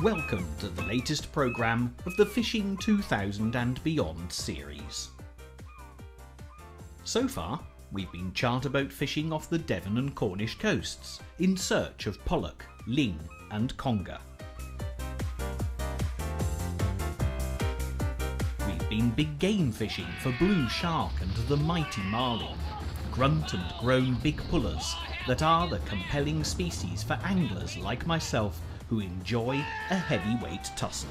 Welcome to the latest programme of the Fishing 2000 and Beyond series. So far, we've been charter boat fishing off the Devon and Cornish coasts in search of pollock, ling and conger. We've been big game fishing for blue shark and the mighty marlin, grunt and grown big pullers that are the compelling species for anglers like myself who enjoy a heavyweight tussle.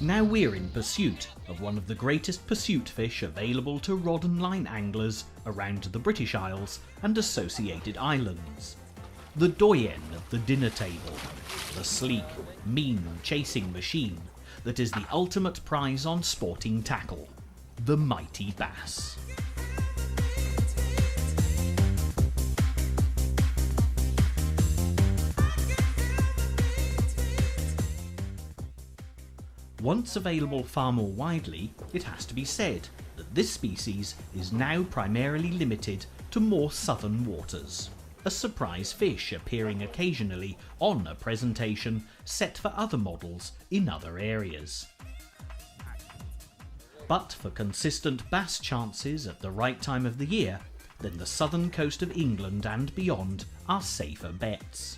Now we're in pursuit of one of the greatest pursuit fish available to rod and line anglers around the British Isles and associated islands. The doyen of the dinner table, the sleek, mean chasing machine that is the ultimate prize on sporting tackle, the mighty bass. Once available far more widely, it has to be said that this species is now primarily limited to more southern waters, a surprise fish appearing occasionally on a presentation set for other models in other areas. But for consistent bass chances at the right time of the year, then the southern coast of England and beyond are safer bets.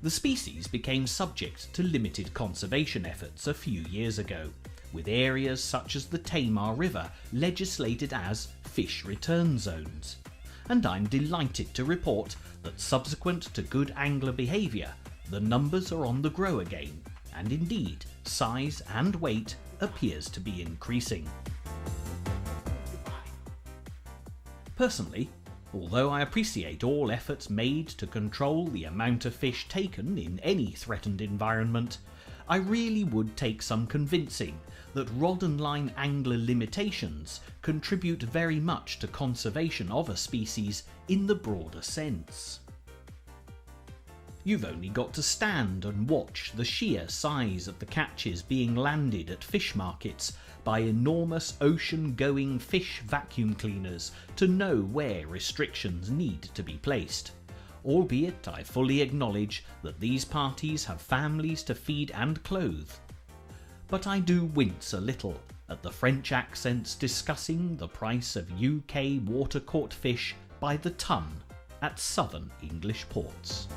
The species became subject to limited conservation efforts a few years ago, with areas such as the Tamar River legislated as fish return zones. And I'm delighted to report that subsequent to good angler behaviour, the numbers are on the grow again, and indeed, size and weight appears to be increasing. Personally, although I appreciate all efforts made to control the amount of fish taken in any threatened environment, I really would take some convincing that rod and line angler limitations contribute very much to conservation of a species in the broader sense. You've only got to stand and watch the sheer size of the catches being landed at fish markets by enormous ocean-going fish vacuum cleaners to know where restrictions need to be placed. Albeit I fully acknowledge that these parties have families to feed and clothe. But I do wince a little at the French accents discussing the price of UK water-caught fish by the ton at southern English ports.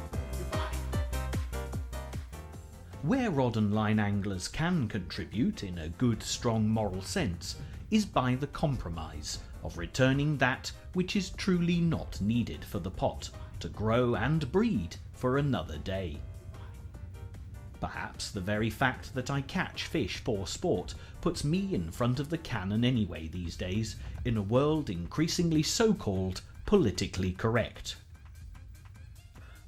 Where rod and line anglers can contribute in a good strong moral sense is by the compromise of returning that which is truly not needed for the pot to grow and breed for another day. Perhaps the very fact that I catch fish for sport puts me in front of the cannon anyway these days in a world increasingly so-called politically correct.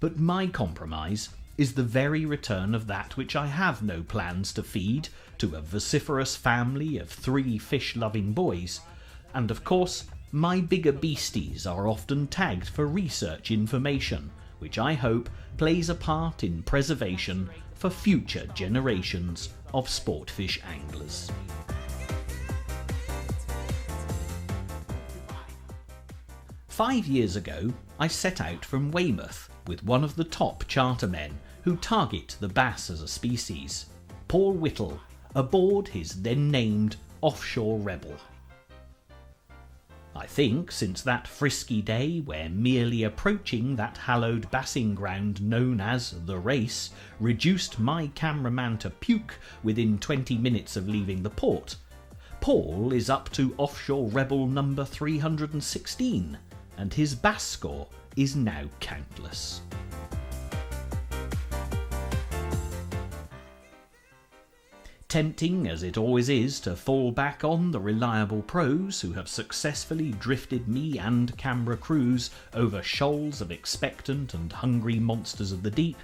But my compromise is the very return of that which I have no plans to feed to a vociferous family of 3 fish-loving boys, and of course my bigger beasties are often tagged for research information, which I hope plays a part in preservation for future generations of sportfish anglers. "5 years ago, I set out from Weymouth with one of the top chartermen who target the bass as a species, Paul Whittle, aboard his then named offshore rebel. I think since that frisky day where merely approaching that hallowed bassing ground known as the race reduced my cameraman to puke within 20 minutes of leaving the port, Paul is up to offshore rebel number 316, and his bass score is now countless. Tempting as it always is to fall back on the reliable pros who have successfully drifted me and camera crews over shoals of expectant and hungry monsters of the deep,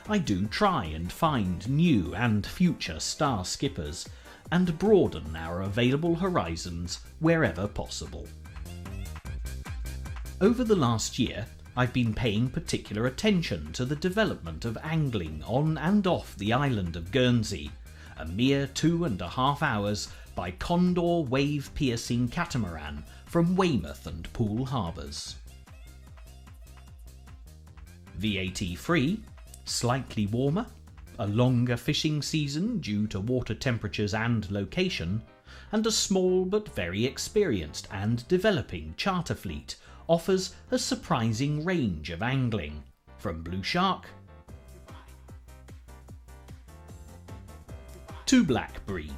I do try and find new and future star skippers and broaden our available horizons wherever possible. Over the last year, I've been paying particular attention to the development of angling on and off the island of Guernsey, a mere 2.5 hours by condor wave-piercing catamaran from Weymouth and Poole harbours. VAT free, slightly warmer, a longer fishing season due to water temperatures and location, and a small but very experienced and developing charter fleet offers a surprising range of angling, from blue shark to black bream.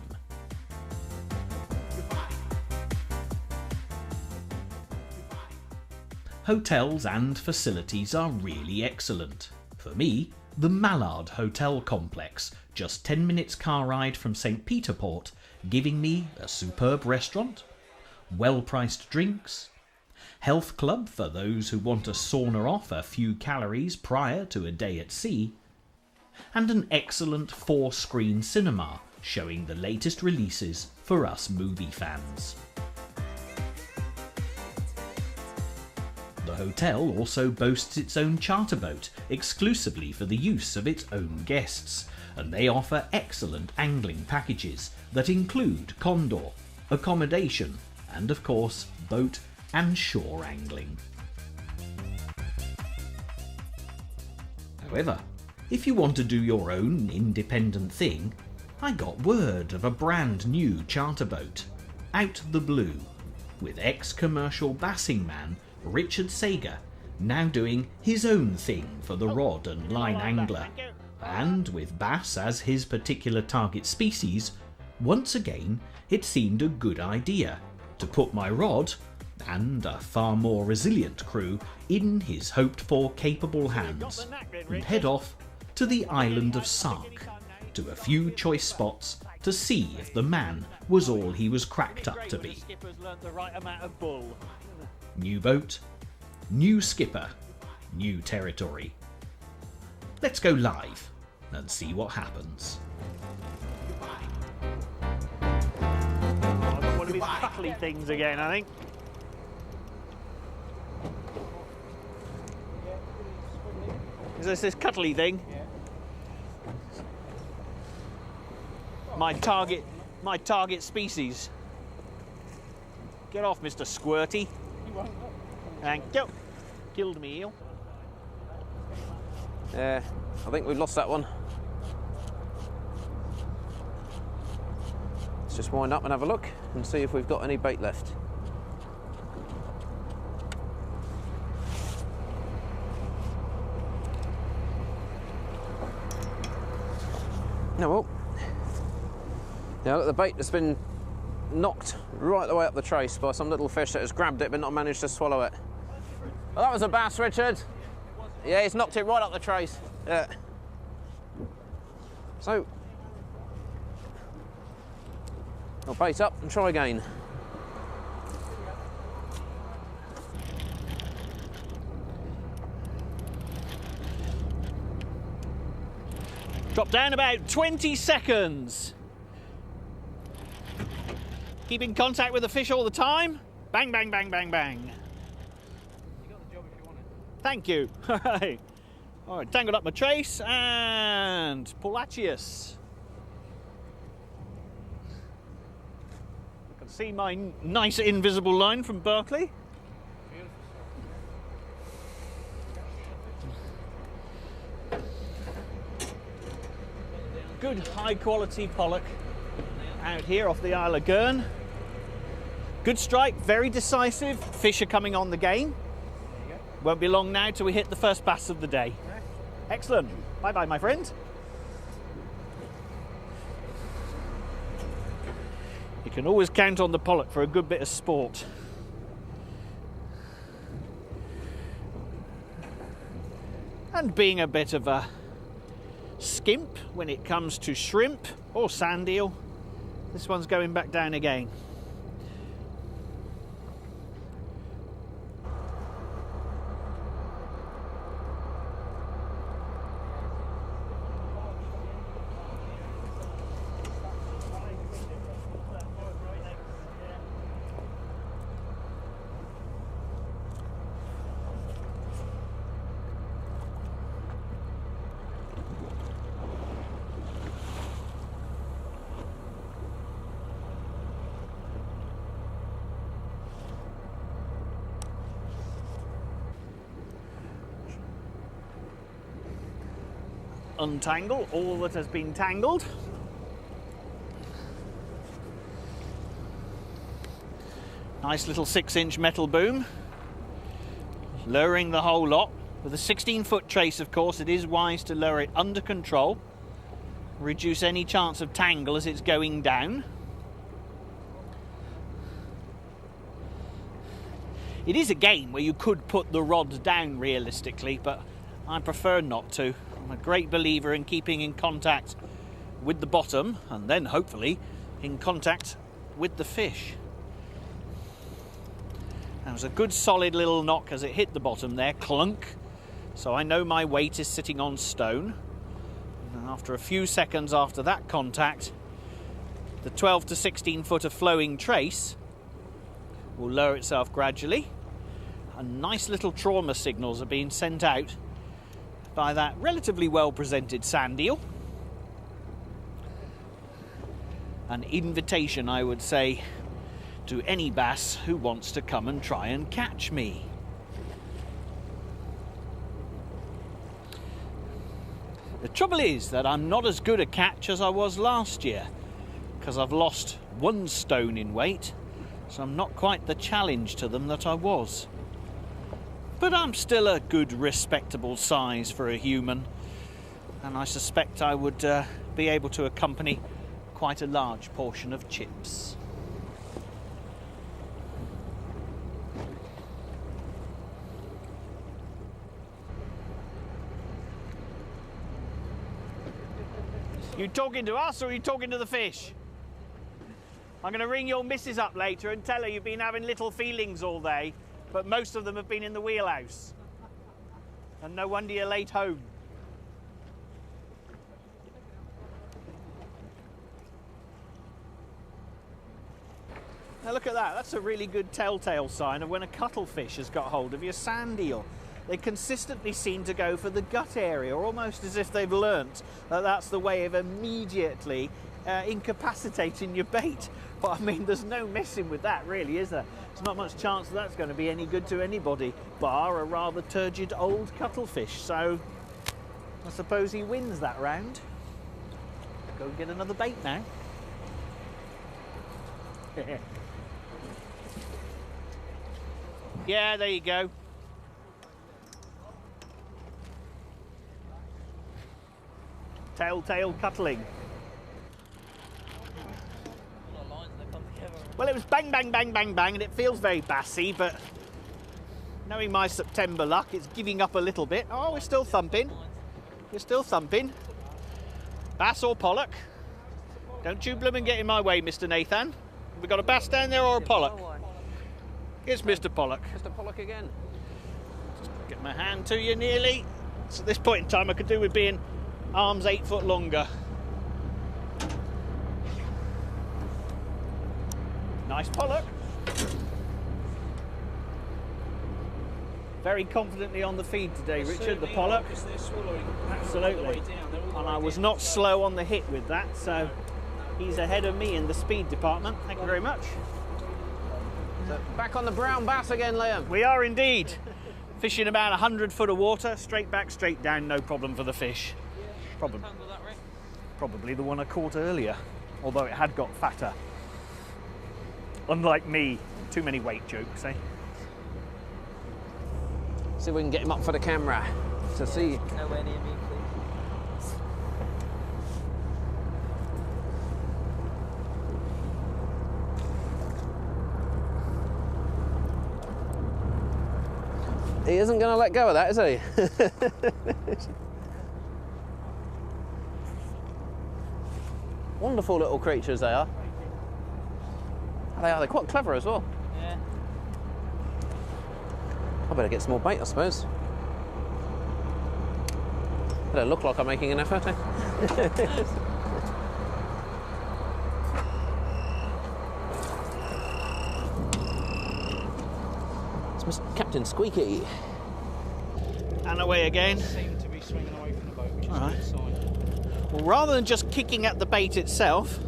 Hotels and facilities are really excellent. For me, the Mallard Hotel Complex, just 10 minutes car ride from St. Peter Port, giving me a superb restaurant, well-priced drinks, health club for those who want to sauna off a few calories prior to a day at sea, and an excellent 4-screen cinema showing the latest releases for us movie fans. The hotel also boasts its own charter boat exclusively for the use of its own guests, and they offer excellent angling packages that include condor, accommodation, and of course boat and shore angling. However, if you want to do your own independent thing, I got word of a brand new charter boat, Out the Blue, with ex-commercial bassing man Richard Sager now doing his own thing for the rod and line angler, and with bass as his particular target species, once again it seemed a good idea to put my rod and a far more resilient crew in his hoped-for capable hands and head off to the island of Sark, to a few choice spots to see if the man was all he was cracked up to be. New boat, new skipper, new territory. Let's go live and see what happens. I've got one of his cuddly things again, I think. Is this cuddly thing? My target species. Get off, Mr. Squirty. Thank you. Killed me eel. I think we've lost that one. Let's just wind up and have a look and see if we've got any bait left. No, well, now look, the bait has been knocked right the way up the trace by some little fish that has grabbed it but not managed to swallow it. Well, that was a bass, Richard. Yeah, he's knocked it right up the trace. Yeah. So, I'll bait up and try again. Drop down about 20 seconds. Keep in contact with the fish all the time. Bang, bang, bang, bang, bang. You got the job if you want it. Thank you. All right, tangled up my trace and Polachius. I can see my nice invisible line from Berkeley. Good high quality pollock out here off the Isle of Guernsey. Good strike, very decisive. Fish are coming on the game. Won't be long now till we hit the first bass of the day. Excellent. Bye bye, my friend. You can always count on the pollock for a good bit of sport. And being a bit of a skimp when it comes to shrimp or sand eel, this one's going back down again. Untangle all that has been tangled. Nice little 6-inch metal boom, lowering the whole lot. With a 16-foot trace, of course, it is wise to lower it under control, reduce any chance of tangle as it's going down. It is a game where you could put the rod down realistically, but I prefer not to. I'm a great believer in keeping in contact with the bottom and then hopefully in contact with the fish. That was a good solid little knock as it hit the bottom there, clunk. So I know my weight is sitting on stone. And after a few seconds after that contact, the 12 to 16 foot of flowing trace will lower itself gradually. And nice little trauma signals are being sent out by that relatively well presented sand eel. An invitation, I would say, to any bass who wants to come and try and catch me. The trouble is that I'm not as good a catch as I was last year, because I've lost 1 stone in weight, so I'm not quite the challenge to them that I was. But I'm still a good, respectable size for a human, and I suspect I would be able to accompany quite a large portion of chips. You talking to us or are you talking to the fish? I'm going to ring your missus up later and tell her you've been having little feelings all day, but most of them have been in the wheelhouse. And no wonder you're late home. Now look at that, that's a really good telltale sign of when a cuttlefish has got hold of your sand eel. They consistently seem to go for the gut area, almost as if they've learnt that that's the way of immediately incapacitating your bait. But I mean, there's no messing with that really, is there? There's not much chance that that's going to be any good to anybody, bar a rather turgid old cuttlefish. So I suppose he wins that round. Go and get another bait now. Yeah, there you go. Telltale cuttling. Well, it was bang, bang, bang, bang, bang, and it feels very bassy, but knowing my September luck, it's giving up a little bit. Oh, we're still thumping. We're still thumping. Bass or pollock? Don't you blooming get in my way, Mr. Nathan. Have we got a bass down there or a pollock? It's Mr. Pollock. Mr. Pollock again. Just get my hand to you nearly. So at this point in time, I could do with being arms 8 foot longer. Nice pollock. Very confidently on the feed today, Richard, the pollock. Absolutely. And I was not slow on the hit with that, so he's ahead of me in the speed department. Thank you very much. So back on the brown bass again, Liam. We are indeed. Fishing about 100 foot of water, straight back, straight down, no problem for the fish. Probably the one I caught earlier, although it had got fatter. Unlike me, too many weight jokes, eh? See if we can get him up for the camera to see. Nowhere near me, please. He isn't going to let go of that, is he? Wonderful little creatures they are. They're quite clever as well. Yeah. I better get some more bait, I suppose. Better look like I'm making an effort, eh? It's Mr. Captain Squeaky. And away again. Seem to be swinging away from the boat, which is All a right. good sign. Well, rather than just kicking at the bait itself,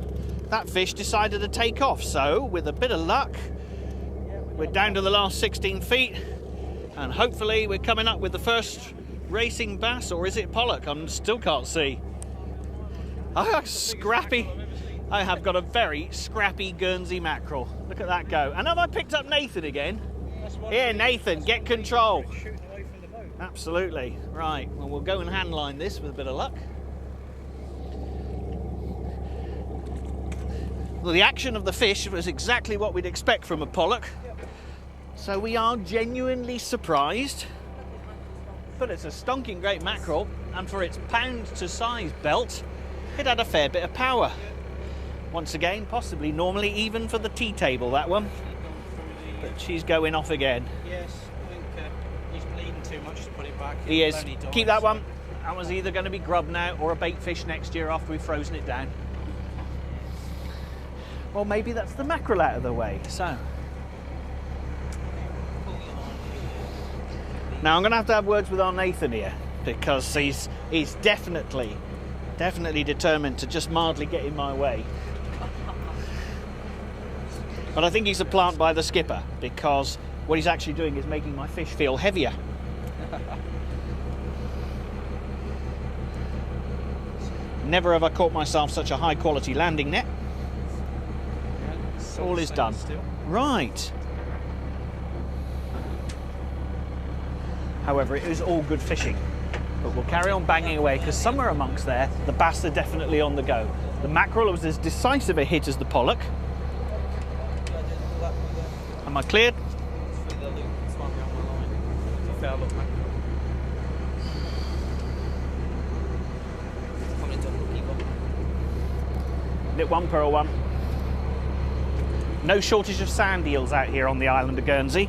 that fish decided to take off. So, with a bit of luck, we're down to the last 16 feet, and hopefully we're coming up with the first racing bass, or is it pollock? I still can't see. Ah, scrappy. I have got a very scrappy Guernsey mackerel. Look at that go. And have I picked up Nathan again? Here, Nathan, get control. Shooting away from the boat. Absolutely. Right, well, we'll go and handline this with a bit of luck. Well, the action of the fish was exactly what we'd expect from a pollock. So we are genuinely surprised. But it's a stonking great mackerel, and for its pound to size belt, it had a fair bit of power. Once again, possibly normally even for the tea table, that one. But she's going off again. Yes, I think he's bleeding too much to put it back. He It'll is. only die, Keep that so- one. That was either going to be grub now or a bait fish next year after we've frozen it down. Or maybe that's the mackerel out of the way. So now I'm going to have words with our Nathan here, because he's definitely determined to just mildly get in my way. But I think he's a plant by the skipper, because what he's actually doing is making my fish feel heavier. Never have I caught myself such a high quality landing net. All is done. Right. However, it is all good fishing. But we'll carry on banging away, because somewhere amongst there, the bass are definitely on the go. The mackerel was as decisive a hit as the pollock. Am I cleared? Lit one, pearl one. No shortage of sand eels out here on the island of Guernsey,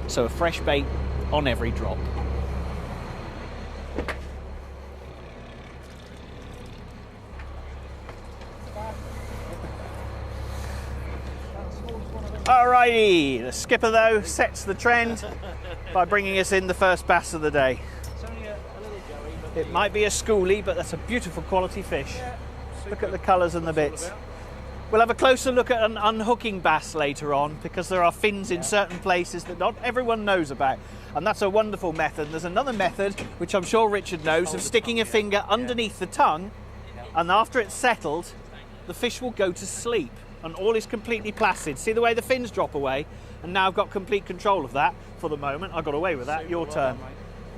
so a fresh bait on every drop. Alrighty, the skipper though sets the trend by bringing us in the first bass of the day. It's only a little joey, but It might be a schoolie, but that's a beautiful quality fish. Look at the colours and the bits. We'll have a closer look at an unhooking bass later on, because there are fins in certain places that not everyone knows about, and that's a wonderful method. There's another method, which I'm sure Richard knows, of sticking a finger underneath the tongue, and after it's settled, the fish will go to sleep, and all is completely placid. See the way the fins drop away? And now I've got complete control of that for the moment. I got away with that. Your turn.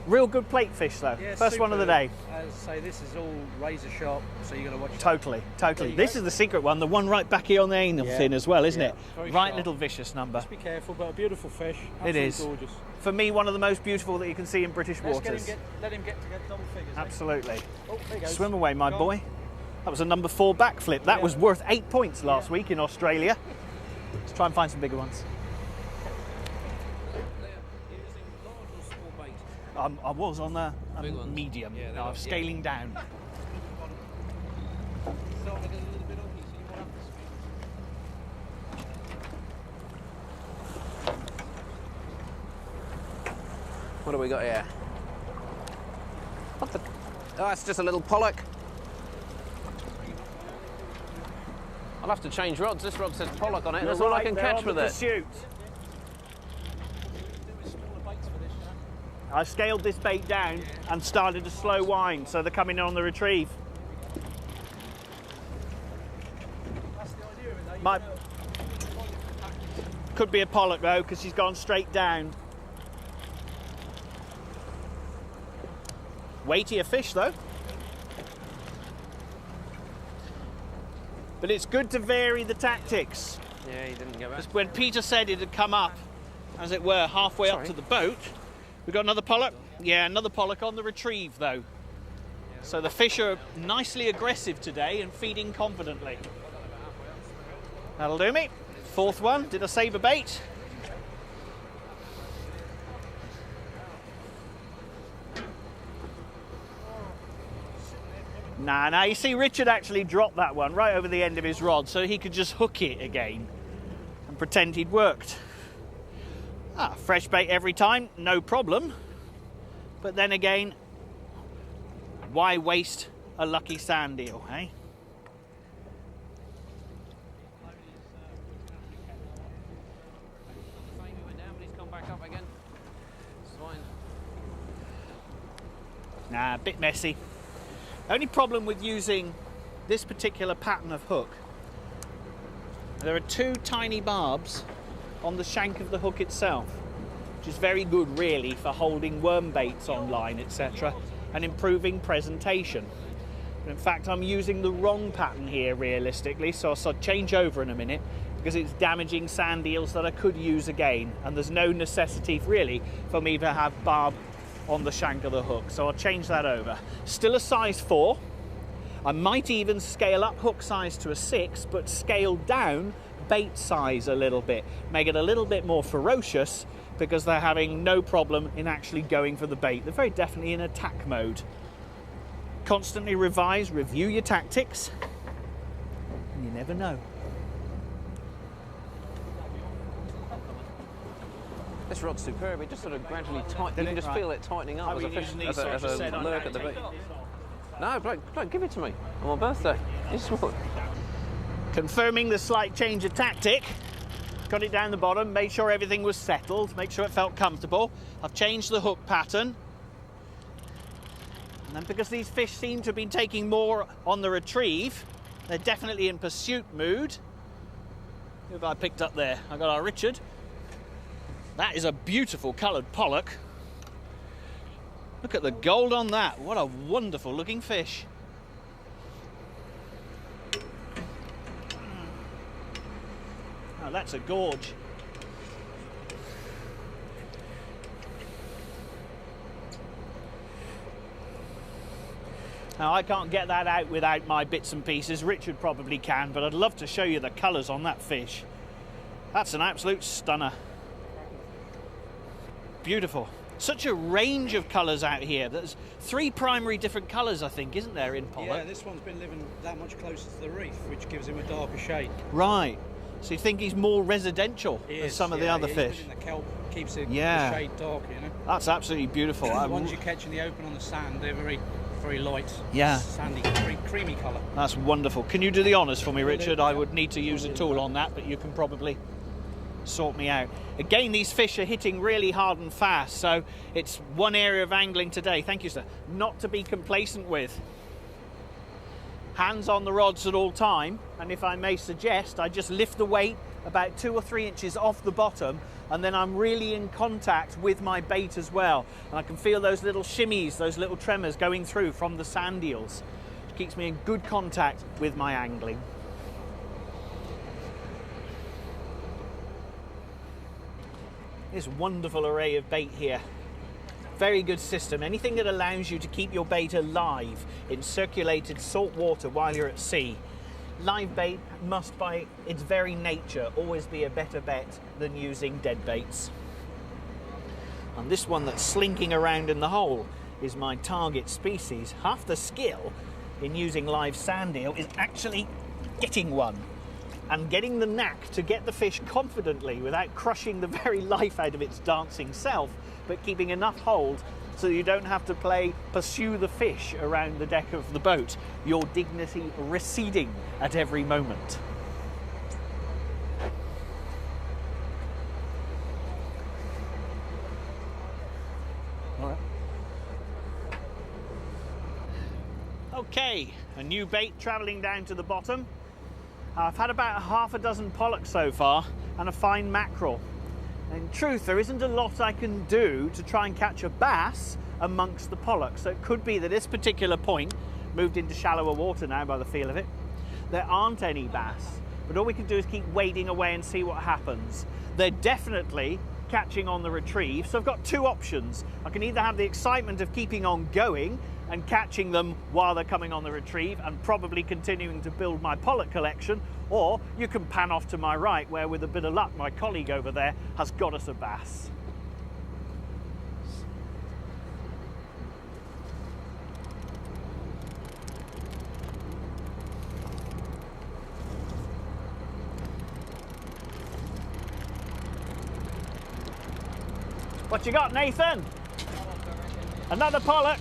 Real good plate fish though. Yeah, First one of the superb. day. As I say, this is all razor sharp, so you're going to watch that. Totally. There you This go. is the secret one, the one right back here on the anal Yeah, fin as well, isn't yeah, it? very Right sharp. little vicious number. Just be careful, but a beautiful fish. It Absolutely is. gorgeous. For me, one of the most beautiful that you can see in British Let waters. him get to get double figures. eh? Absolutely. Oh, there he goes. Swim away, my Go on. boy. That was a number 4 backflip. That Yeah. was worth 8 points last week in Australia. Let's try and find some bigger ones. I was on a Big ones. medium. Yeah, they Now are, I'm scaling down. What do we got here? What the? Oh, it's just a little pollock. I'll have to change rods. This rod says pollock on it. That's all I can catch with it. Shoot. I scaled this bait down and started a slow wind, so they're coming in on the retrieve. Might could be a pollock though, because she's gone straight down. Weightier fish though. But it's good to vary the tactics. Yeah, he didn't go back. When Peter said it had come up, as it were, halfway up Sorry. to the boat, We got another pollock? Yeah, another pollock on the retrieve though. So the fish are nicely aggressive today and feeding confidently. That'll do me. Fourth one. Did I save a bait? Nah, you see Richard actually dropped that one right over the end of his rod so he could just hook it again and pretend he'd worked. Fresh bait every time, no problem. But then again, why waste a lucky sand eel, eh? Nah, a bit messy. Only problem with using this particular pattern of hook, there are two tiny barbs on the shank of the hook itself, which is very good really for holding worm baits on line, etc., and improving presentation. But in fact, I'm using the wrong pattern here realistically, so I'll change over in a minute because it's damaging sand eels that I could use again, and there's no necessity really for me to have barb on the shank of the hook, so I'll change that over. Still a size 4. I might even scale up hook size to a 6, but scale down bait size a little bit, make it a little bit more ferocious, because they're having no problem in actually going for the bait. They're very definitely in attack mode. Constantly revise, review your tactics, and you never know. This rod's superb. It just sort of gradually tightens. You can just feel it tightening up as a fish, as a lurk at the bait. No, bloke, give it to me on my birthday. It's what? Confirming the slight change of tactic. Got it down the bottom, made sure everything was settled, make sure it felt comfortable. I've changed the hook pattern. And then because these fish seem to have been taking more on the retrieve, they're definitely in pursuit mood. Who have I picked up there? I got our Richard. That is a beautiful coloured pollock. Look at the gold on that. What a wonderful looking fish. Oh, that's a gorge. Now I can't get that out without my bits and pieces. Richard probably can, but I'd love to show you the colours on that fish. That's an absolute stunner. Beautiful. Such a range of colours out here. There's 3 primary different colours, I think, isn't there, in pollock? Yeah, this one's been living that much closer to the reef, which gives him a darker shade. Right. So you think he's more residential than some of the other fish? The kelp keeps the shade darker, you know. That's absolutely beautiful. The ones you catch in the open on the sand, they're very, very light. Yeah. Sandy, creamy colour. That's wonderful. Can you do the honours for me, Richard? I would need to use a tool on that, but you can probably sort me out. Again, these fish are hitting really hard and fast, so it's one area of angling today, thank you sir, not to be complacent with. Hands on the rods at all time, and if I may suggest, I just lift the weight about 2 or 3 inches off the bottom, and then I'm really in contact with my bait as well, and I can feel those little shimmies, those little tremors going through from the sand eels, which keeps me in good contact with my angling. This wonderful array of bait here. Very good system. Anything that allows you to keep your bait alive in circulated salt water while you're at sea. Live bait must, by its very nature, always be a better bet than using dead baits. And this one that's slinking around in the hole is my target species. Half the skill in using live sand eel is actually getting one. And getting the knack to get the fish confidently without crushing the very life out of its dancing self, but keeping enough hold so you don't have to pursue the fish around the deck of the boat, your dignity receding at every moment. All right. Okay, a new bait travelling down to the bottom. I've had about half a dozen pollocks so far and a fine mackerel. In truth, there isn't a lot I can do to try and catch a bass amongst the pollocks. So it could be that this particular point, moved into shallower water now by the feel of it, there aren't any bass. But all we can do is keep wading away and see what happens. They're definitely catching on the retrieve. So I've got two options. I can either have the excitement of keeping on going and catching them while they're coming on the retrieve and probably continuing to build my pollock collection, or you can pan off to my right where, with a bit of luck, my colleague over there has got us a bass. What you got, Nathan? Another pollock.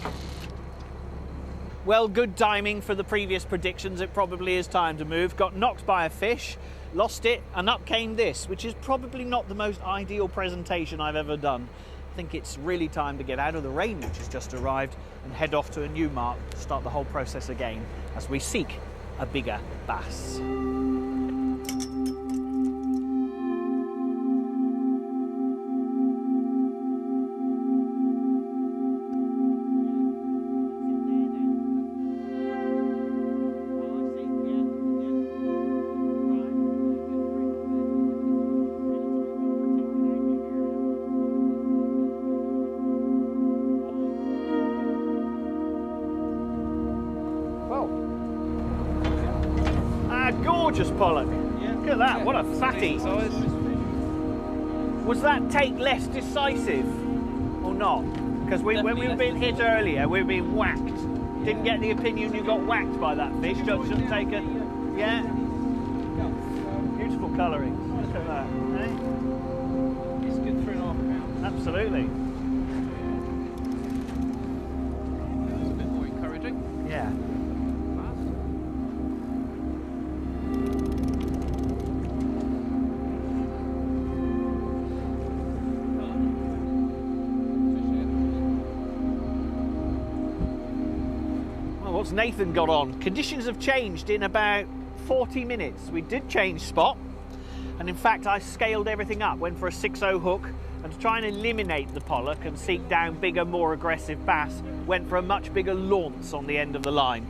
Well, good timing for the previous predictions. It probably is time to move. Got knocked by a fish, lost it, and up came this, which is probably not the most ideal presentation I've ever done. I think it's really time to get out of the rain, which has just arrived, and head off to a new mark, start the whole process again as we seek a bigger bass. Gorgeous pollock. Yeah. Look at that, what a fatty. Was that take less decisive or not? Because when we were being hit earlier, we were being whacked. Yeah. Didn't get the opinion you got whacked by that fish. Just shouldn't take a... Yeah? Beautiful colouring. Look at that. Eh? It's good 3.5 pounds. Absolutely. It's a bit more encouraging. Yeah. What's Nathan got on? Conditions have changed in about 40 minutes. We did change spot, and in fact I scaled everything up, went for a 6.0 hook, and to try and eliminate the pollock and seek down bigger, more aggressive bass, went for a much bigger launce on the end of the line.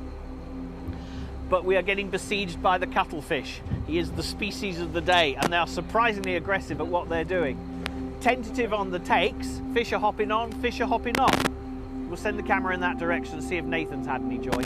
But we are getting besieged by the cuttlefish. He is the species of the day, and they are surprisingly aggressive at what they're doing. Tentative on the takes, fish are hopping on, fish are hopping off. We'll send the camera in that direction and see if Nathan's had any joy.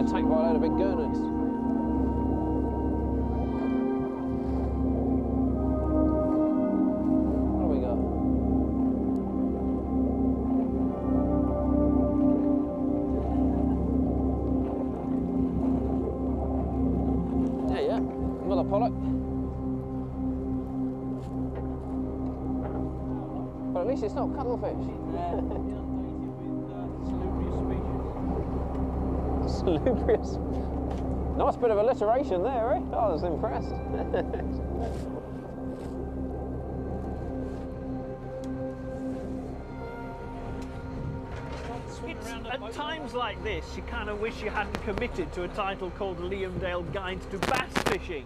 Attacked by a load of big Guerneys. What have we got? Yeah, another pollock. But at least it's not cuttlefish. Salubrious. Nice bit of alliteration there, eh? I was impressed. At times like this, you kind of wish you hadn't committed to a title called Liamdale Guide to Bass Fishing.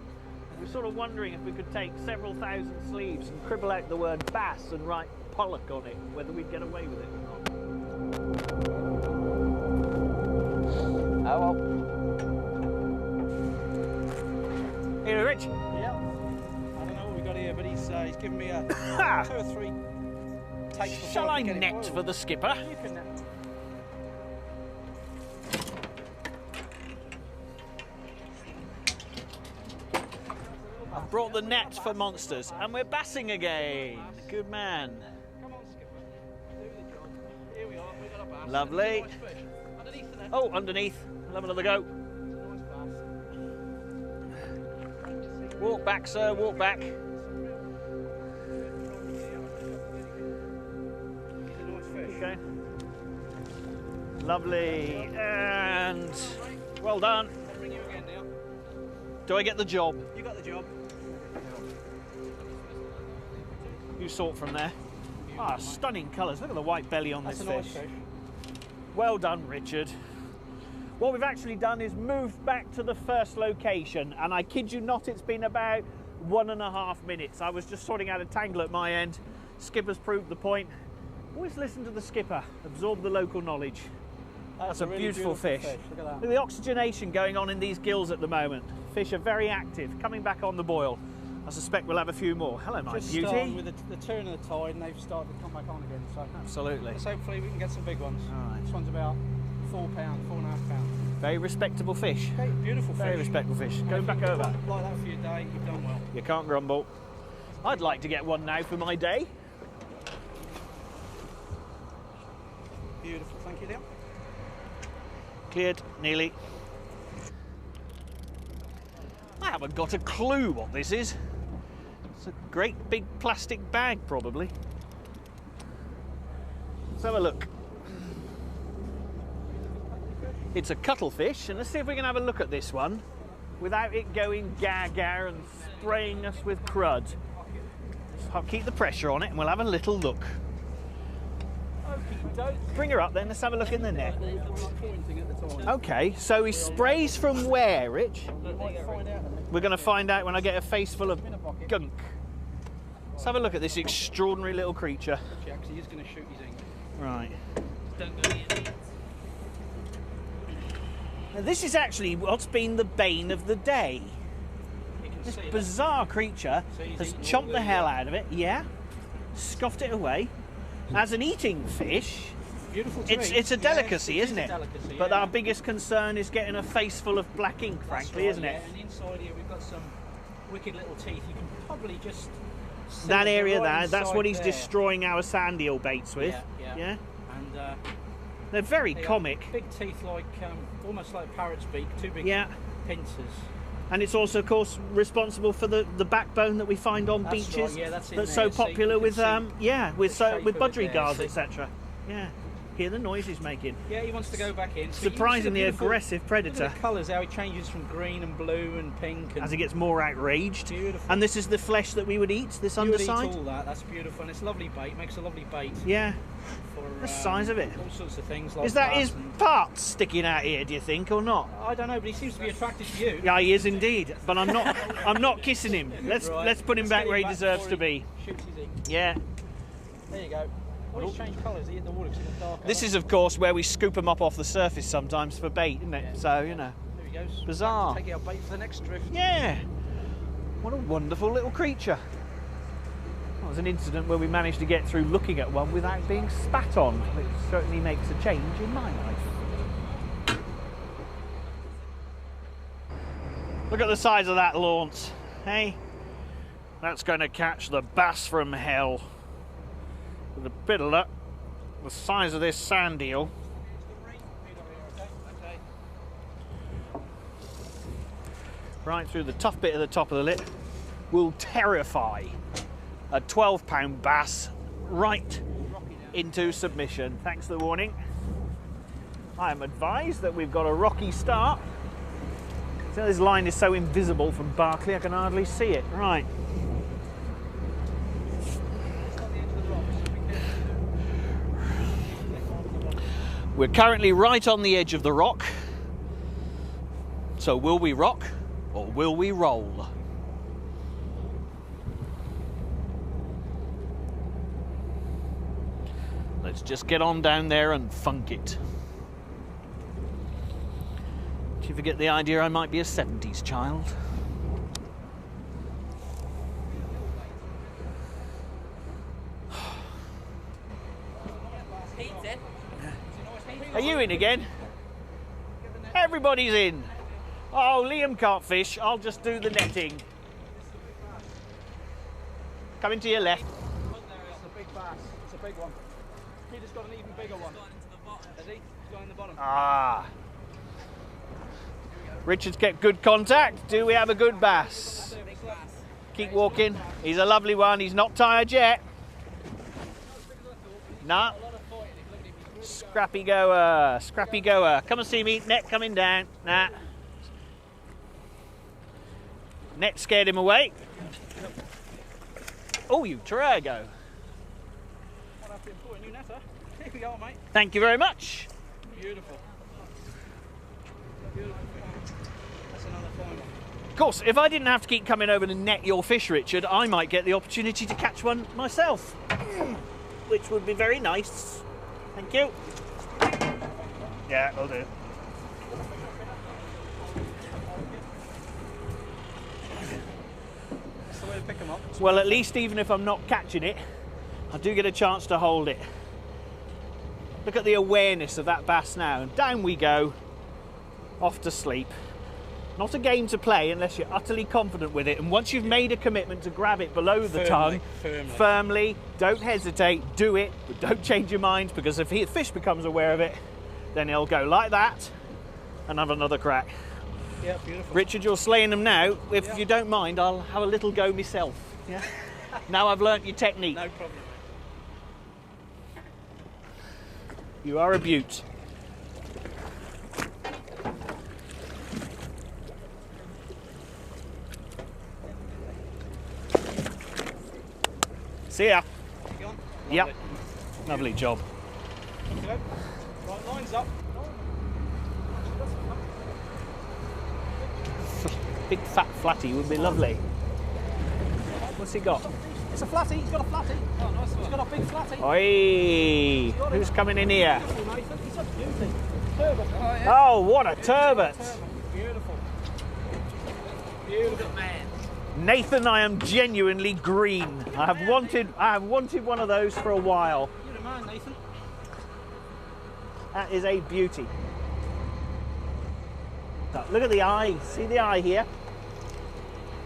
We're sort of wondering if we could take several thousand sleeves and cribble out the word bass and write pollock on it, whether we'd get away with it or not. Oh well. Here, Rich. Yeah. I don't know what we got here, but he's given me a 2 or 3 takes before Shall I can get it net boiled. for the skipper? You can net. I've brought the net for monsters, and we're bassing again. Good man. Come on, skipper. Do the job. Here we are. We got a bass. Lovely. Nice fish. Underneath the net. Oh, underneath. We'll have another go. Nice bass. Walk back, sir. Walk back. He's a nice fish. Okay. Lovely. And well done. I'll ring you again now. Do I get the job? You got the job. You sort from there. Ah, stunning colours. Look at the white belly on That's this a nice fish. fish. Well done, Richard. What we've actually done is moved back to the first location, and I kid you not, it's been about 1.5 minutes. I was just sorting out a tangle at my end. Skipper's proved the point. Always listen to the skipper, absorb the local knowledge. That's a really beautiful fish. Look at that. Look at the oxygenation going on in these gills at the moment. Fish are very active, coming back on the boil. I suspect we'll have a few more. Hello, my Just beauty. with the turn of the tide, and they've started to come back on again. So Absolutely. let's hopefully we can get some big ones. All right. This one's about £4, £4.5. Very respectable fish. Okay, beautiful fish. Very respectable fish. Going back over. Like that for your day, you've done well. You can't grumble. I'd like to get one now for my day. Beautiful, thank you, Liam. Cleared, nearly. I haven't got a clue what this is. It's a great big plastic bag, probably. Let's have a look. It's a cuttlefish, and let's see if we can have a look at this one without it going gaga and spraying us with crud. So I'll keep the pressure on it and we'll have a little look. Bring her up then, let's have a look in the net. Okay, so he sprays from where, Rich? We're going to find out when I get a face full of gunk. Let's have a look at this extraordinary little creature. Actually, he's going to shoot his ink. Right. Now, this is actually what's been the bane of the day. This bizarre creature has chomped the hell out of it, yeah, scoffed it away. As an eating fish, Beautiful to it's a delicacy, isn't it? Delicacy, But yeah. our biggest concern is getting a face full of black ink, frankly, isn't it? Yeah. And inside here we've got some wicked little teeth. You can probably just see That them area right there, that's what inside he's there. destroying our sand eel baits with. Yeah. And They're very they are comic. big teeth, like almost like a parrot's beak. Two big Yeah. pincers. And it's also, of course, responsible for the backbone that we find on That's beaches. right, yeah, that's in that's there. so So you popular can with see with the shape with of it budgery there, guards, see? etc. Yeah, hear the noise he's making. Yeah, he wants to go back in. So you can see the Surprisingly beautiful- aggressive Look predator at the colours, how he changes from green and blue and pink. And as he gets more outraged. Beautiful. And this is the flesh that we would eat. This you would eat underside. all that. That's beautiful, and it's lovely bait. Makes a lovely bait Yeah. for The size of it. all sorts of things. Like Is that bass his and- parts sticking out here? Do you think, or not? I don't know, but he seems to be attracted to you. Yeah, he is indeed. But I'm not. I'm not kissing him. Let's Right. put him Let's back get where he back deserves before to be. Shoots his ink. Yeah. There you go. Always change colours. He hit the water 'cause it's dark. This is, of course, where we scoop them up off the surface sometimes for bait, isn't it? Yeah. So you know. There he goes. Bizarre. Take our bait for the next drift. Yeah. What a wonderful little creature. That was an incident where we managed to get through looking at one without being spat on, which certainly makes a change in my life. Look at the size of that launce, hey? That's going to catch the bass from hell. With a bit of luck, the size of this sand eel. Right through the tough bit at the top of the lip will terrify a 12-pound bass right into submission. Thanks for the warning. I am advised that we've got a rocky start. So this line is so invisible from Barclay I can hardly see it. Right. We're currently right on the edge of the rock. So will we rock or will we roll? Let's just get on down there and funk it. Did you forget the idea I might be a 70s child? Are you in again? Everybody's in. Oh, Liam can't fish. I'll just do the netting. Coming to your left. It's a big bass. It's a big one. Peter's got an even bigger one. Has he? He's gone in the bottom. Ah. Richard's kept good contact. Do we have a good bass? Keep walking. He's a lovely one. He's not tired yet. Nah. Scrappy goer, scrappy goer. Come and see me. Net coming down. Nah. Net scared him away. Oh, you Trago. I'll have to employ a new netter. Here we are, mate. Thank you very much. Beautiful. Beautiful. That's another fine one. Of course, if I didn't have to keep coming over to net your fish, Richard, I might get the opportunity to catch one myself, which would be very nice. Thank you. Yeah, will do. That's the way to pick them up. Well, at least even if I'm not catching it, I do get a chance to hold it. Look at the awareness of that bass now, and down we go, off to sleep. Not a game to play unless you're utterly confident with it, and once you've made a commitment to grab it below the tongue, firmly, don't hesitate, do it, but don't change your mind, because if the fish becomes aware of it, then he'll go like that and have another crack. Yeah, beautiful. Richard, you're slaying them now. If you don't mind, I'll have a little go myself. Yeah. Now I've learnt your technique. No problem. You are a beaut. See ya. You on? Yep. Lovely job. Okay. Right, lines up. Big fat flatty would be lovely. What's he got? It's a flatty. He's got a flatty. Oh, nice one. He's got a big flatty. Oi! Who's coming in here? He's a beauty. Turbot. Oh, yeah. Oh, what a turbot! Beautiful. Beautiful man. Nathan, I am genuinely green. I have wanted one of those for a while. You're the man, Nathan. That is a beauty. Look at the eye. See the eye here?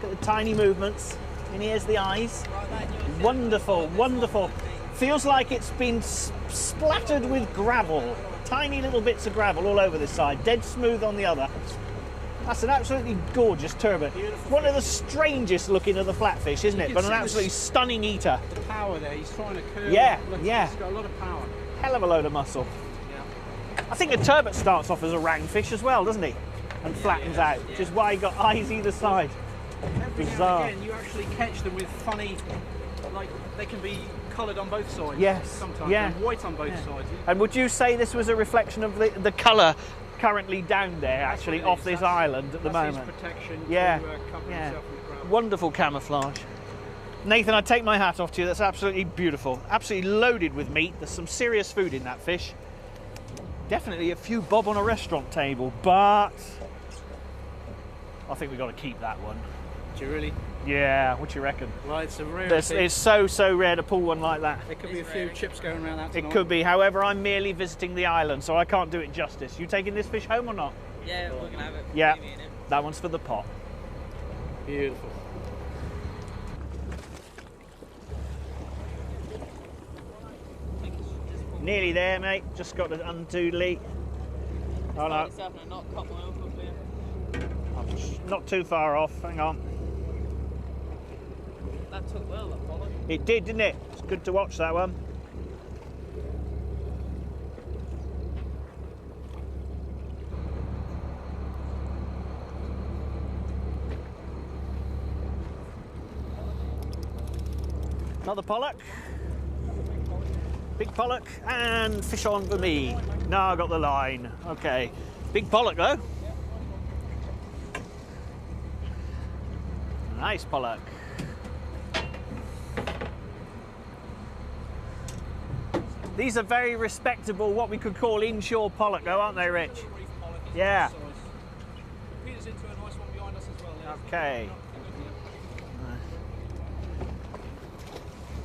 Look at the tiny movements. And here's the eyes. Wonderful, wonderful. Feels like it's been splattered with gravel. Tiny little bits of gravel all over this side. Dead smooth on the other. That's an absolutely gorgeous turbot. One of the strangest looking of the flatfish, isn't it? But an absolutely stunning eater. The power there. He's trying to curve. Yeah, Look, yeah. He's got a lot of power. Hell of a load of muscle. Yeah. I think a turbot starts off as a roundfish as well, doesn't he? And flattens out, which is why he got eyes either side. Every Bizarre. now and again, you actually catch them with funny, like they can be coloured on both sides. Yes, Sometimes. yeah. And white on both sides. And would you say this was a reflection of the colour currently down there, actually, That's what it off is. this island at the That's moment? his protection Yeah, to cover yeah. himself in the ground. Wonderful camouflage. Nathan, I take my hat off to you. That's absolutely beautiful. Absolutely loaded with meat. There's some serious food in that fish. Definitely a few bob on a restaurant table, but I think we've got to keep that one. Do you really? Yeah, what do you reckon? Well, it's a rare. It's so rare to pull one like that. There could be a few chips going around that It tonight. could be. However, I'm merely visiting the island, so I can't do it justice. You taking this fish home or not? Yeah, we're gonna have it. Yeah, Me and him. that one's for the pot. Beautiful. Nearly there, mate. Just got to undoodly. Oh no, It's having a knock, cut my off up here. I'm not too far off. Hang on. That took well, that pollock. It did, didn't it? It's good to watch that one. Another pollock. Big pollock and fish on for me. No, I got the line. Okay. Big pollock though. Nice pollock. These are very respectable, what we could call inshore pollock though, aren't they, Rich? Yeah. Peter's into a nice one behind us as well. Yeah. Okay.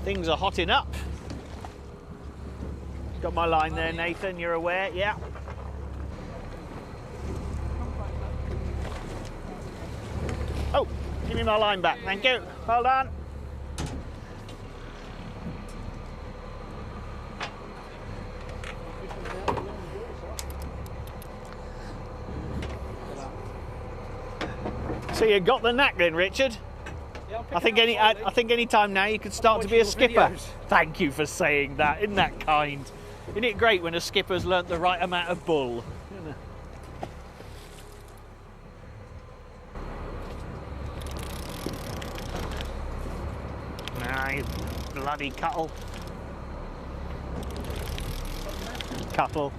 Things are hotting up. Got my line there, Nathan, you're aware? Yeah. Oh, give me my line back, thank you. Well done. So you got the knack then, Richard? Yeah, I think any time now you could start to be a skipper. Thank you for saying that. Isn't that kind? Isn't it great when a skipper's learnt the right amount of bull? Nah, you bloody cuttle. Cuttle.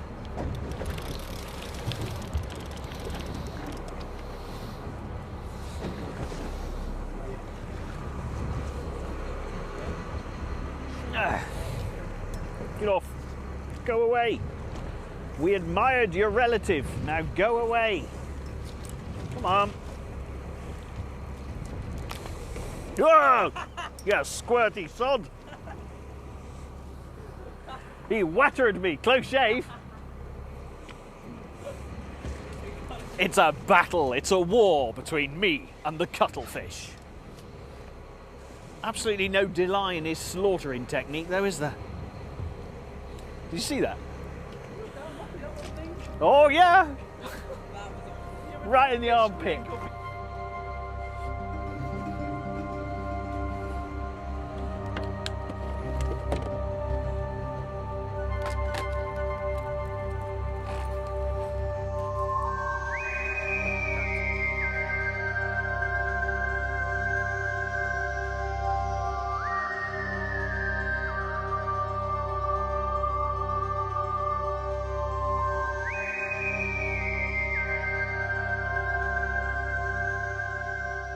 Get off. Go away. We admired your relative. Now go away. Come on. Whoa! You squirty sod. He whattered me. Close shave. It's a battle. It's a war between me and the cuttlefish. Absolutely no delight in his slaughtering technique, though, is there? Did you see that? Oh, yeah! Right in the armpit.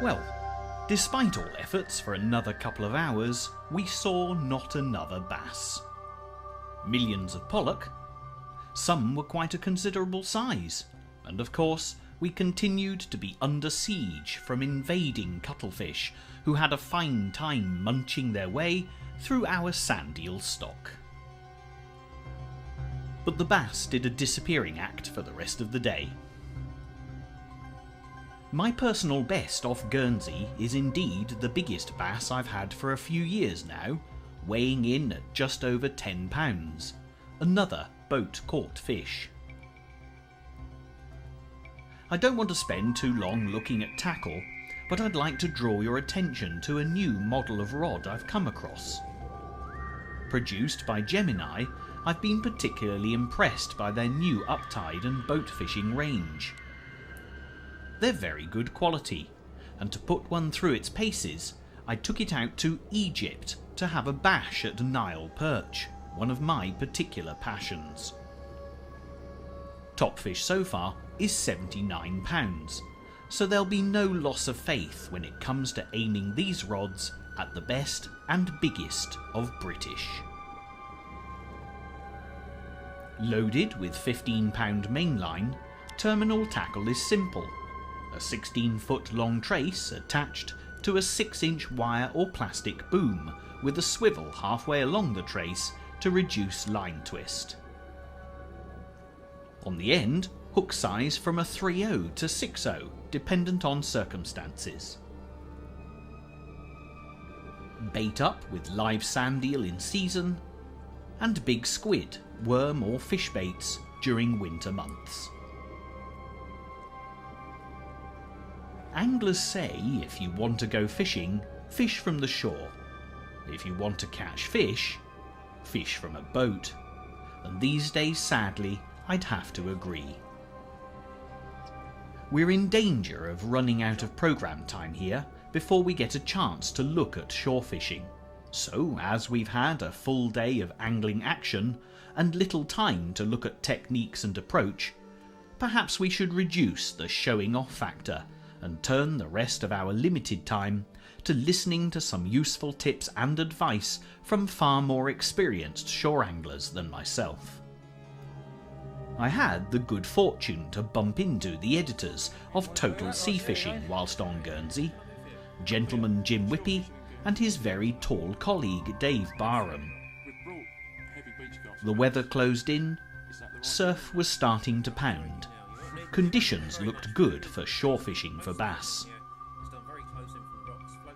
Well, despite all efforts for another couple of hours, we saw not another bass. Millions of pollock. Some were quite a considerable size, and of course we continued to be under siege from invading cuttlefish who had a fine time munching their way through our sand eel stock. But the bass did a disappearing act for the rest of the day. My personal best off Guernsey is indeed the biggest bass I've had for a few years now, weighing in at just over 10 pounds. Another boat-caught fish. I don't want to spend too long looking at tackle, but I'd like to draw your attention to a new model of rod I've come across. Produced by Gemini, I've been particularly impressed by their new uptide and boat fishing range. They're very good quality, and to put one through its paces, I took it out to Egypt to have a bash at Nile perch, one of my particular passions. Top fish so far is £79, so there'll be no loss of faith when it comes to aiming these rods at the best and biggest of British. Loaded with £15 mainline, terminal tackle is simple. A 16-foot long trace attached to a 6-inch wire or plastic boom with a swivel halfway along the trace to reduce line twist. On the end, hook size from a 3/0 to 6/0, dependent on circumstances. Bait up with live sand eel in season, and big squid, worm or fish baits during winter months. Anglers say if you want to go fishing, fish from the shore. If you want to catch fish, fish from a boat. And these days, sadly, I'd have to agree. We're in danger of running out of programme time here before we get a chance to look at shore fishing. So, as we've had a full day of angling action and little time to look at techniques and approach, perhaps we should reduce the showing off factor and turn the rest of our limited time to listening to some useful tips and advice from far more experienced shore anglers than myself. I had the good fortune to bump into the editors of Total Sea Fishing whilst on Guernsey, Gentleman Jim Whippy and his very tall colleague Dave Barham. The weather closed in, surf was starting to pound. Conditions looked good for shore fishing for bass.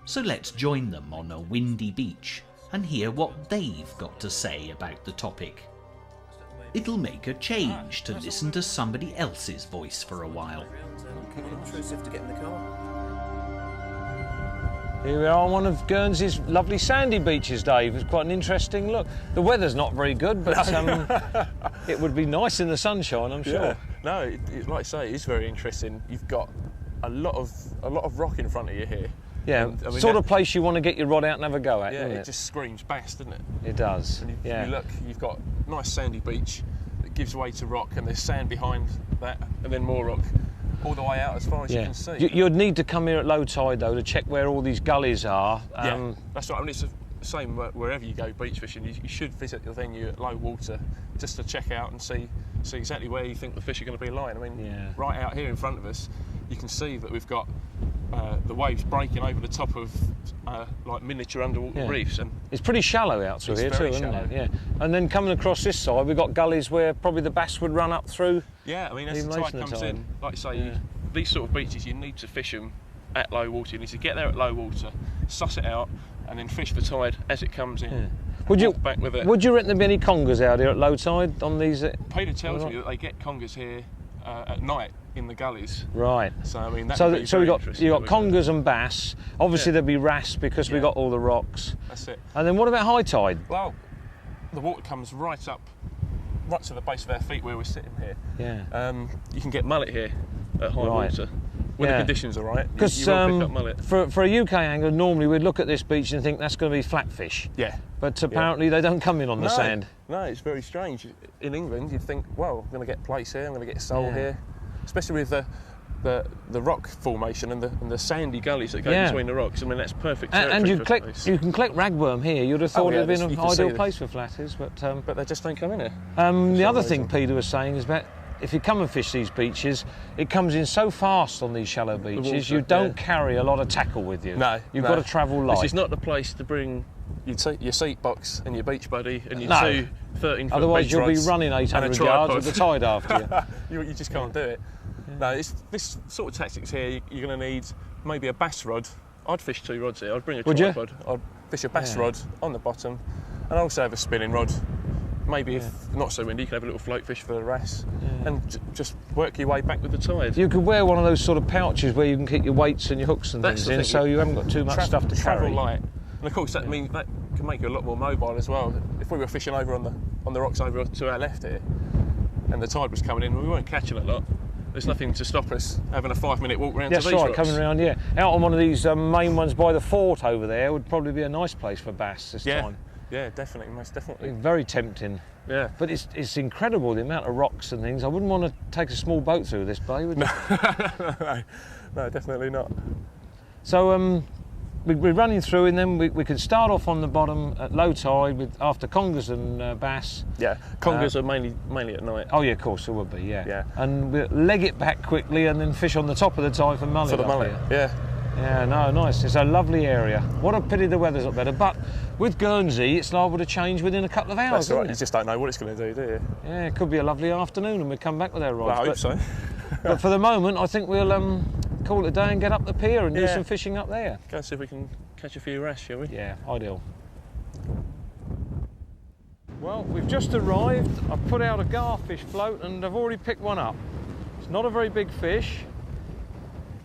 So let's join them on a windy beach and hear what they've got to say about the topic. It'll make a change to listen to somebody else's voice for a while. Intrusive to get in the car. Here we are on one of Guernsey's lovely sandy beaches, Dave. It's quite an interesting look. The weather's not very good, but it would be nice in the sunshine, I'm sure. Yeah. No, like I say, it is very interesting. You've got a lot of rock in front of you here. Yeah, and, I mean, sort of place you want to get your rod out and have a go at, yeah, doesn't it it? just screams bass, doesn't it? It does. And yeah. you look, you've got a nice sandy beach that gives way to rock, and there's sand behind that, and then more rock, all the way out as far as you can see. You'd need to come here at low tide though to check where all these gullies are. Yeah, that's right. I mean, it's the same wherever you go beach fishing. You should visit the venue at low water just to check out and see exactly where you think the fish are going to be lying. I mean, right out here in front of us, you can see that we've got the waves breaking over the top of like miniature underwater reefs, and it's pretty shallow out through here too, isn't it? Yeah. And then coming across this side, we've got gullies where probably the bass would run up through. Yeah, I mean, as the tide comes in, like you say, these sort of beaches, you need to fish them at low water. You need to get there at low water, suss it out, and then fish the tide as it comes in. Yeah. Would you back with it? Would you reckon there'd be any congers out here at low tide on these? Peter tells me that they get congers here at night in the gullies. Right. So I mean, so you got congers and bass. Obviously there'd be wrasse because we got all the rocks. That's it. And then what about high tide? Well, the water comes right to the base of our feet where we're sitting here. Yeah. You can get mullet here at high water. When the conditions are right, you will pick up mullet. For a UK angler, normally we'd look at this beach and think that's going to be flatfish. Yeah. But apparently they don't come in on the sand. No, it's very strange. In England, you'd think, well, I'm going to get plaice here, I'm going to get sole here, especially with the rock formation and the sandy gullies that go between the rocks. I mean, that's perfect territory and you for can collect ragworm here. You'd have thought it'd been an ideal place for flatters, but they just don't come in here. The other thing Peter was saying is that if you come and fish these beaches, it comes in so fast on these shallow beaches, you don't carry a lot of tackle with you. No. You've got to travel light. This is not the place to bring your seat box and your beach buddy and your two 13-foot Otherwise beach you'll rods be running 800 yards with the tide after you. You just can't do it. No, this sort of tactics here, you're going to need maybe a bass rod. I'd fish 2 rods here. I'd bring a tripod. I'd fish a bass rod on the bottom, and also have a spinning rod. Maybe if not so windy, you can have a little float fish for the wrasse, and just work your way back with the tide. You could wear one of those sort of pouches where you can keep your weights and your hooks and things in, so you haven't got too much stuff to carry. Travel light, and of course that means that can make you a lot more mobile as well. If we were fishing over on the rocks over to our left here, and the tide was coming in, we weren't catching a lot. There's nothing to stop us having a 5-minute walk around to these rocks. Coming around, out on one of these main ones by the fort over there would probably be a nice place for bass this time. Yeah, definitely, most definitely. Very tempting. Yeah. But it's incredible the amount of rocks and things. I wouldn't want to take a small boat through this bay, would you? No, definitely not. So we're running through, and then we could start off on the bottom at low tide after congers and bass. Yeah, congers are mainly at night. Oh yeah, of course it would be. Yeah. And we'll leg it back quickly, and then fish on the top of the tide for mullet. For the mullet. Yeah. Yeah, no, nice. It's a lovely area. What a pity the weather's not better. But with Guernsey, it's liable to change within a couple of hours. That's right. You just don't know what it's going to do you? Yeah, it could be a lovely afternoon, and we come back with our rods. Well, I hope so. But for the moment, I think we'll call it a day and get up the pier and do some fishing up there. Go see if we can catch a few wrasse, shall we? Yeah, ideal. Well, we've just arrived. I've put out a garfish float and I've already picked one up. It's not a very big fish,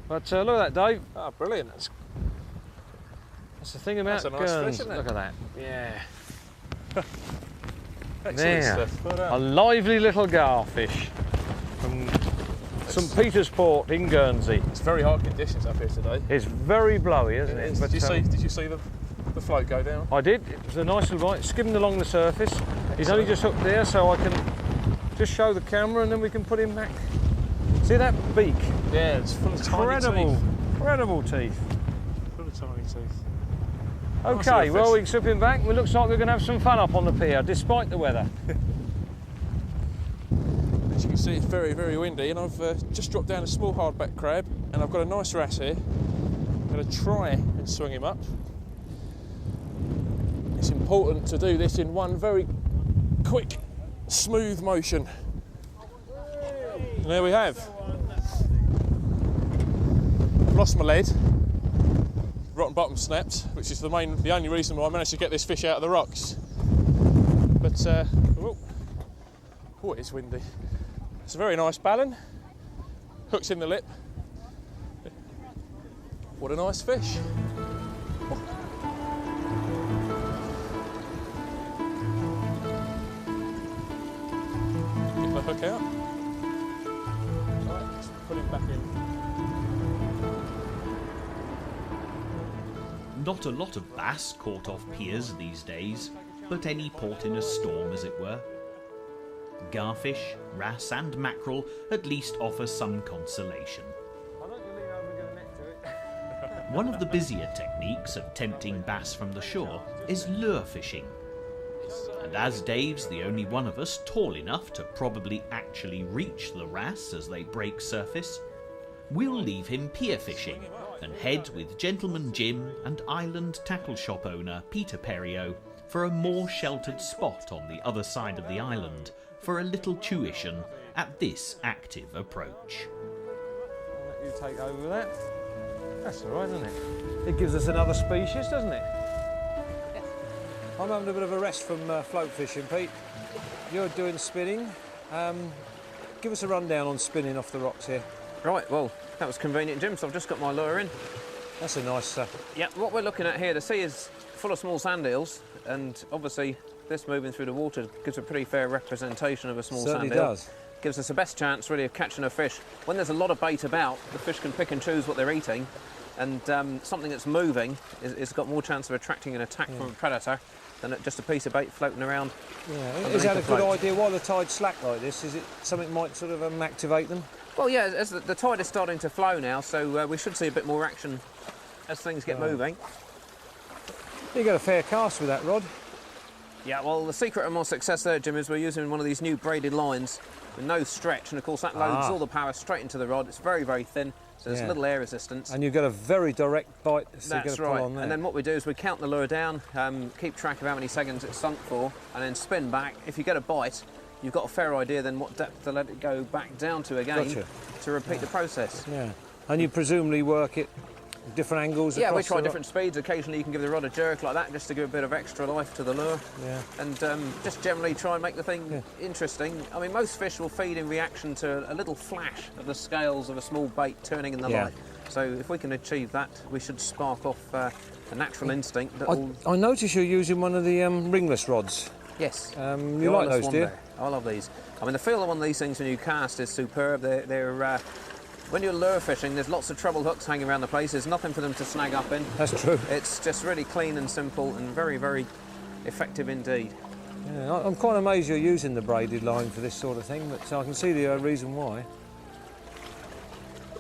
but look at that, Dave. Oh, brilliant. That's the thing about Guernsey. Nice fish, look at that. Yeah. Excellent there. Stuff. Well, a lively little garfish from St Peter's Port in Guernsey. It's very hard conditions up here today. It's very blowy, isn't it? But did you see the float go down? I did. It was a nice little bite, skimmed along the surface. He's only just hooked there, so I can just show the camera and then we can put him back. See that beak? Yeah, it's full of tiny teeth. Incredible teeth. Full of tiny teeth. Okay, well we can slip him back. It looks like we're going to have some fun up on the pier, despite the weather. As you can see, it's very, very windy, and I've just dropped down a small hardback crab, and I've got a nice wrasse here. I'm going to try and swing him up. It's important to do this in one very quick, smooth motion. And there we have. I've lost my lead. Rotten bottom snapped, which is the only reason why I managed to get this fish out of the rocks. But it is windy. It's a very nice ballan. Hooks in the lip. What a nice fish. Get the hook out. Right, let's put him back in. Not a lot of bass caught off piers these days, but any port in a storm, as it were. Garfish, wrasse and mackerel at least offer some consolation. One of the busier techniques of tempting bass from the shore is lure fishing. And as Dave's the only one of us tall enough to probably actually reach the wrasse as they break surface, we'll leave him pier fishing and head with Gentleman Jim and island tackle shop owner Peter Perriot for a more sheltered spot on the other side of the island for a little tuition at this active approach. I'll let you take over with that. That's all right, isn't it? It gives us another species, doesn't it? I'm having a bit of a rest from float fishing, Pete. You're doing spinning. Give us a rundown on spinning off the rocks here. Right, well, that was convenient, Jim, so I've just got my lure in. That's a nice... Yeah, what we're looking at here, the sea is full of small sand eels, and obviously this moving through the water gives a pretty fair representation of a small sand eel. Certainly does. Gives us the best chance, really, of catching a fish. When there's a lot of bait about, the fish can pick and choose what they're eating, and something that's moving is got more chance of attracting an attack from a predator than just a piece of bait floating around. Yeah. Is that a good idea while the tide's slack like this? Is it something that might sort of activate them? Well, yeah, as the tide is starting to flow now, so we should see a bit more action as things get moving. You got a fair cast with that rod. Yeah, well, the secret of my success there, Jim, is we're using one of these new braided lines with no stretch, and of course that loads all the power straight into the rod. It's very, very thin, so there's little air resistance. And you've got a very direct bite, so you've got That's to pull right. on there. And then what we do is we count the lure down, keep track of how many seconds it's sunk for, and then spin back. If you get a bite, you've got a fair idea then what depth to let it go back down to again to repeat the process. Yeah. And you presumably work it different angles? Yeah, we across try the different speeds. Occasionally you can give the rod a jerk like that just to give a bit of extra life to the lure. Yeah. And just generally try and make the thing interesting. I mean, most fish will feed in reaction to a little flash of the scales of a small bait turning in the light. So if we can achieve that, we should spark off a natural instinct. I notice you're using one of the ringless rods. Yes. You like those, do you? I love these. I mean, the feel of one of these things when you cast is superb. They're when you're lure fishing, there's lots of treble hooks hanging around the place. There's nothing for them to snag up in. That's true. It's just really clean and simple and very, very effective indeed. Yeah, I'm quite amazed you're using the braided line for this sort of thing, but I can see the reason why.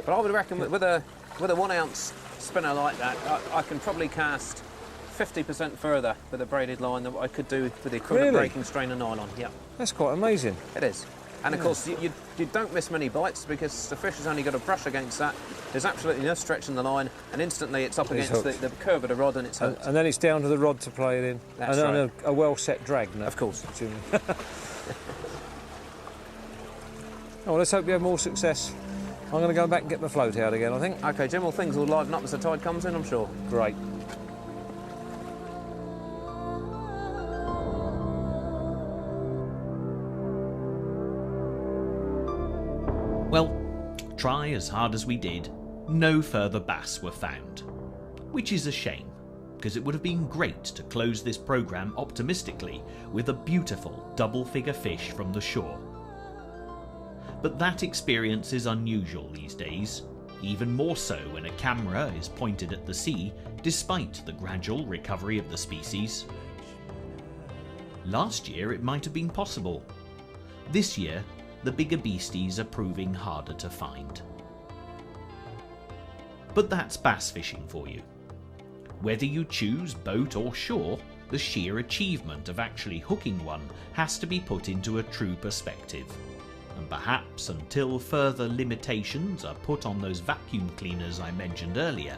But I would reckon with a 1 ounce spinner like that, I can probably cast 50% further with a braided line than what I could do with the equivalent breaking strainer nylon. Yeah. That's quite amazing. It is. And of course, you don't miss many bites because the fish has only got to brush against that. There's absolutely no stretch in the line, and instantly it's up against the curve of the rod and it's hooked. And then it's down to the rod to play it in. That's and right. a well-set drag. No? Of course. Oh, well, let's hope you have more success. I'm going to go back and get my float out again, I think. OK, Jim, well, things will liven up as the tide comes in, I'm sure. Great. Well, try as hard as we did, no further bass were found. Which is a shame, because it would have been great to close this programme optimistically with a beautiful double-figure fish from the shore. But that experience is unusual these days, even more so when a camera is pointed at the sea, despite the gradual recovery of the species. Last year it might have been possible. This year, the bigger beasties are proving harder to find. But that's bass fishing for you. Whether you choose boat or shore, the sheer achievement of actually hooking one has to be put into a true perspective. And perhaps until further limitations are put on those vacuum cleaners I mentioned earlier,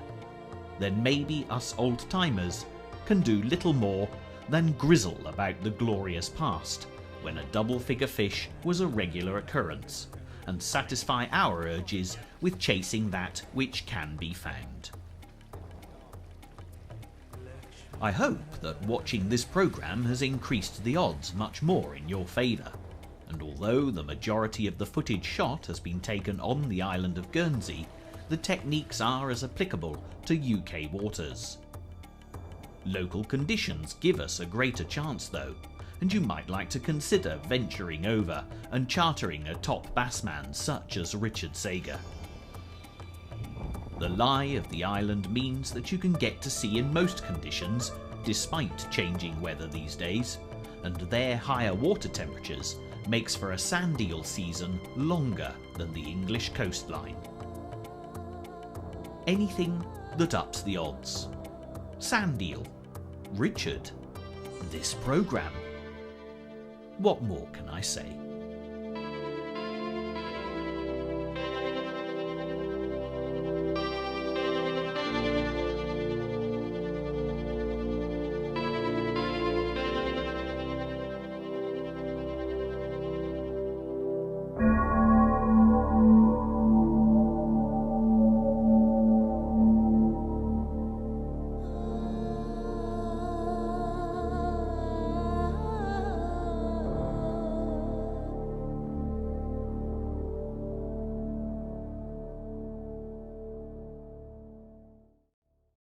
then maybe us old-timers can do little more than grizzle about the glorious past, when a double-figure fish was a regular occurrence, and satisfy our urges with chasing that which can be found. I hope that watching this programme has increased the odds much more in your favour, and although the majority of the footage shot has been taken on the island of Guernsey, the techniques are as applicable to UK waters. Local conditions give us a greater chance though, and you might like to consider venturing over and chartering a top bassman such as Richard Sager. The lie of the island means that you can get to sea in most conditions, despite changing weather these days, and their higher water temperatures makes for a sand eel season longer than the English coastline. Anything that ups the odds. Sand eel, Richard, this programme. What more can I say?